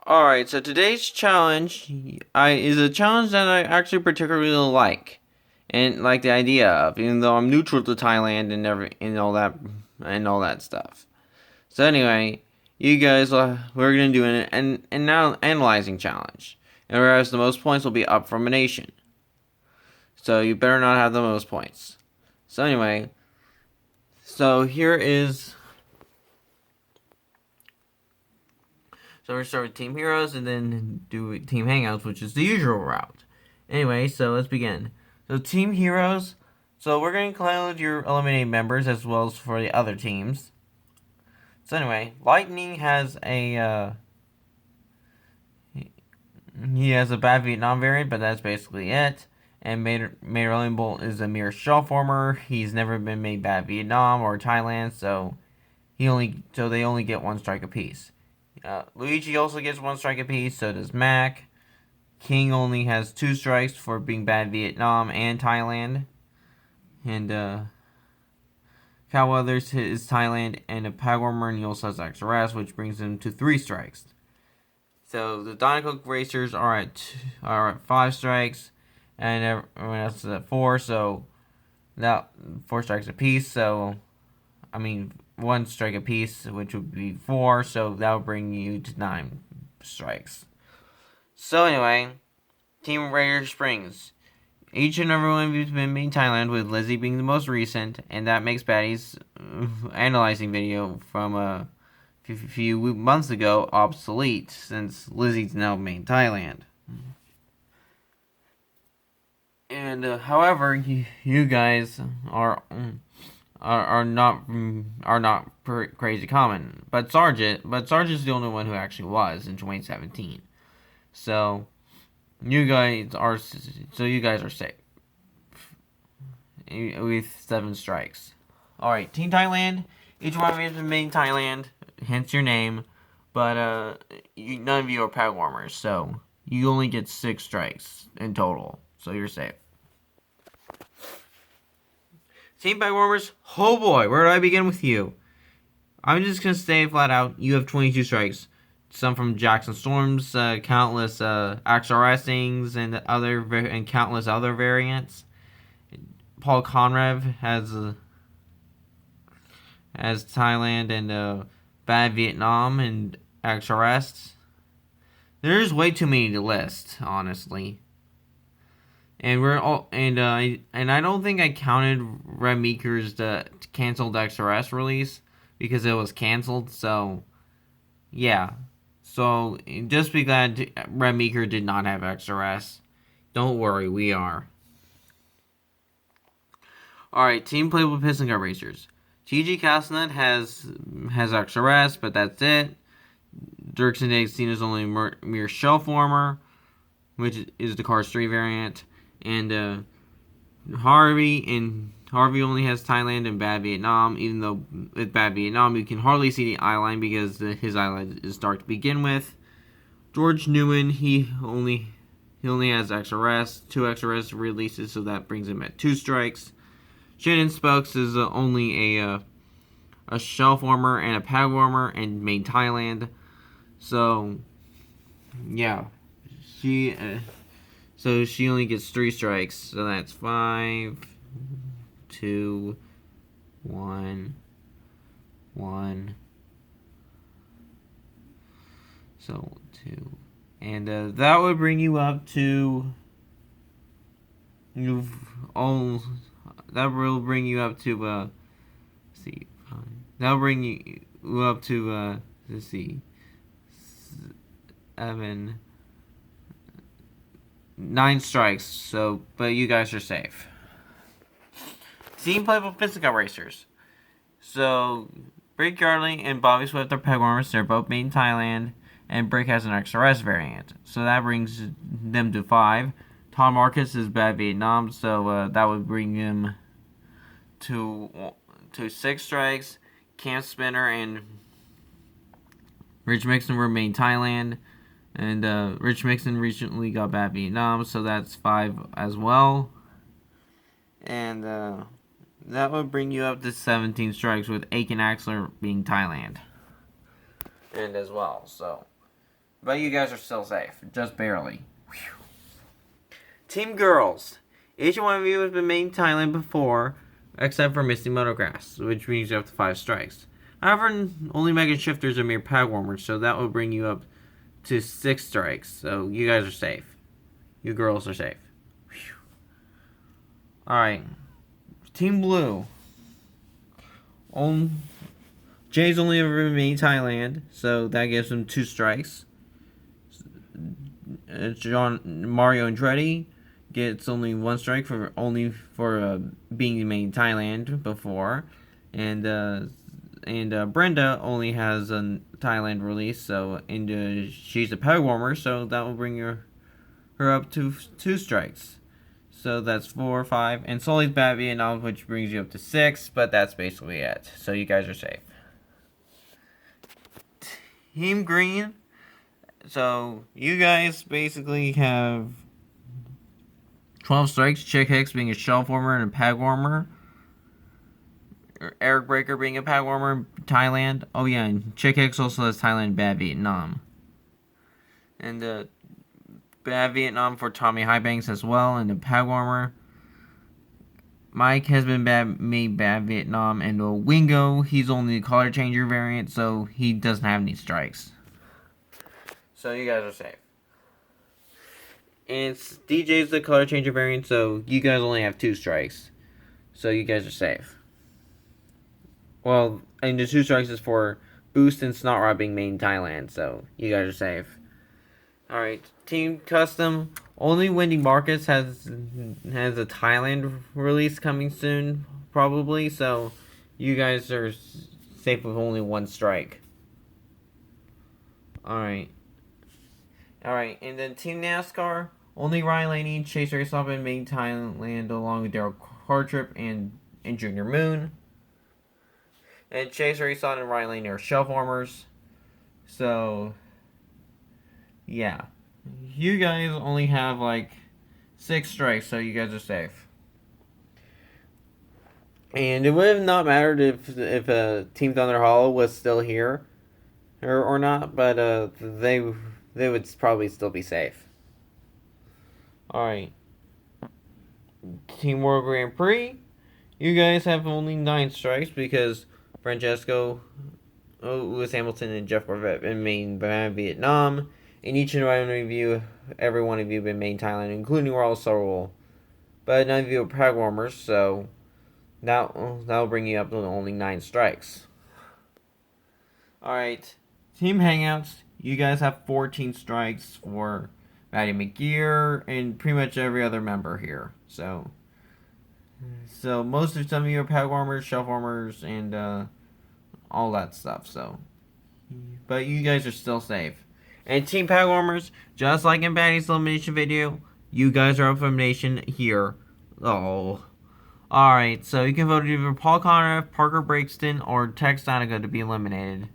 Alright, so today's challenge is a challenge that I actually particularly like. And like the idea of, even though I'm neutral to Thailand and all that stuff. So anyway, you guys we're gonna do an now analyzing challenge. And whereas the most points will be up from a nation. So you better not have the most points. So anyway, so here is So we're gonna start with Team Heroes and then do Team Hangouts, which is the usual route. Anyway, so let's begin. So Team Heroes. So we're gonna include your eliminated members as well as for the other teams. So anyway, Lightning has he has a bad Vietnam variant, but that's basically it. And Mater Bolt is a mere shell former. He's never been made bad Vietnam or Thailand, so they only get one strike apiece. Luigi also gets one strike apiece, so does Mac. King only has 2 strikes for being bad Vietnam and Thailand. And Cal Weathers is Thailand, and a Pagwarmer, and he also has XRS, which brings him to 3 strikes. So the Dalek Racers are at 5 strikes, and everyone else is at 4. So that 4 strikes apiece. So 1 strike apiece, which would be 4. So that would bring you to 9 strikes. So anyway, Team Raider Springs. Each and every one of you has been made in Thailand, with Lizzie being the most recent, and that makes Batty's analyzing video from a few months ago obsolete, since Lizzie's now made in Thailand. And however, you guys are not crazy common, but Sarge's the only one who actually was in 2017. So you guys are safe with 7 strikes. All right, Team Thailand. Each one of you has been made in Thailand, hence your name. But none of you are peg warmers, so you only get 6 strikes in total. So you're safe. Team peg warmers. Oh boy, where do I begin with you? I'm just gonna say flat out, you have 22 strikes. Some from Jackson Storm's countless XRSings and countless other variants. Paul Conrev has Thailand and Bad Vietnam and XRS. There's way too many to list, honestly. And I don't think I counted Red Meeker's canceled XRS release because it was canceled. So yeah. So just be glad Red Meeker did not have XRS. Don't worry, we are. Alright, Team Playable Piston Car Racers. TG Castanet has XRS, but that's it. Dirksen Dagestine is only mere shell former, which is the Cars 3 variant. And Harvey only has Thailand and Bad Vietnam, even though with Bad Vietnam you can hardly see the eyeline because his eyeline is dark to begin with. George Newman, he only has XRS, 2 XRS releases, so that brings him at 2 strikes. Shannon Spokes is only a shell former and a peg warmer and made Thailand. So yeah, she only gets 3 strikes. So that's 5, 2, 1, 1. So 2, and that would bring you up to That will bring you up to let's see, that'll bring you up to let's see, 7, 9 strikes. So, but you guys are safe. Team Playable Piston Cup Racers. So, Brick Yardley and Bobby Swift are peg warmers. They're both made in Thailand, and Brick has an XRS variant. So that brings them to 5. Tom Marcus is Bad Vietnam, so that would bring him to 6 strikes. Camp Spinner and Rich Mixon were made in Thailand, and Rich Mixon recently got Bad Vietnam, so that's 5 as well. And that would bring you up to 17 strikes, with Aiken Axler being Thailand. And as well, so But you guys are still safe, just barely. Whew. Team Girls. Each one of you has been made in Thailand before, except for Misty Motograss, which brings you up to 5 strikes. However, only Mega Shifters are mere pad warmers, so that will bring you up to 6 strikes. So you guys are safe. You girls are safe. Alright. Team Blue. Jay's only ever been made in Thailand, so that gives him 2 strikes. Mario Andretti gets only 1 strike for being made in Thailand before, and Brenda only has a Thailand release, so she's a peg warmer, so that will bring her up to 2 strikes. So that's 4, 5, and Sully's Bad Vietnam, which brings you up to 6, but that's basically it. So you guys are safe. Team Green. So you guys basically have 12 strikes. Chick Hicks being a shelf warmer and a peg warmer. Eric Breaker being a peg warmer in Thailand. Oh yeah, and Chick Hicks also has Thailand Bad Vietnam. And Bad Vietnam for Tommy Highbanks as well, and the peg warmer. Mike has been made Bad Vietnam, and Wingo, he's only the color changer variant, so he doesn't have any strikes. So you guys are safe. And DJ's the color changer variant, so you guys only have 2 strikes. So you guys are safe. Well, and the 2 strikes is for Boost and Snot Rod being made in Thailand, so you guys are safe. Alright, Team Custom. Only Wendy Marcus has a Thailand release coming soon, probably, so you guys are safe with only 1 strike. Alright, and then Team NASCAR. Only Ryan Laney and Chase Race have been made in Thailand along with Daryl Hartrip and Junior Moon. And Chase Race and Ryan Laney are shelf warmers. So yeah, you guys only have like 6 strikes, so you guys are safe. And it would have not mattered if Team Thunder Hollow was still here or not, but they would probably still be safe. Alright. Team World Grand Prix. You guys have only 9 strikes because Francesco, Lewis Hamilton, and Jeff Corvette have been made in Vietnam. And each and every one of you have been made in Thailand, including Raul Sorrell. But none of you are peg warmers, so that'll bring you up to only 9 strikes. Alright. Team Hangouts. You guys have 14 strikes for Maddie McGear and pretty much every other member here. So some of you are peg warmers, shelf warmers, and all that stuff. So, but you guys are still safe. And Team Peg Warmers, just like in Batty's elimination video, you guys are up for elimination here. Oh. Alright, so you can vote either Paul Connor, Parker Breakston, or Tex Donegan to be eliminated.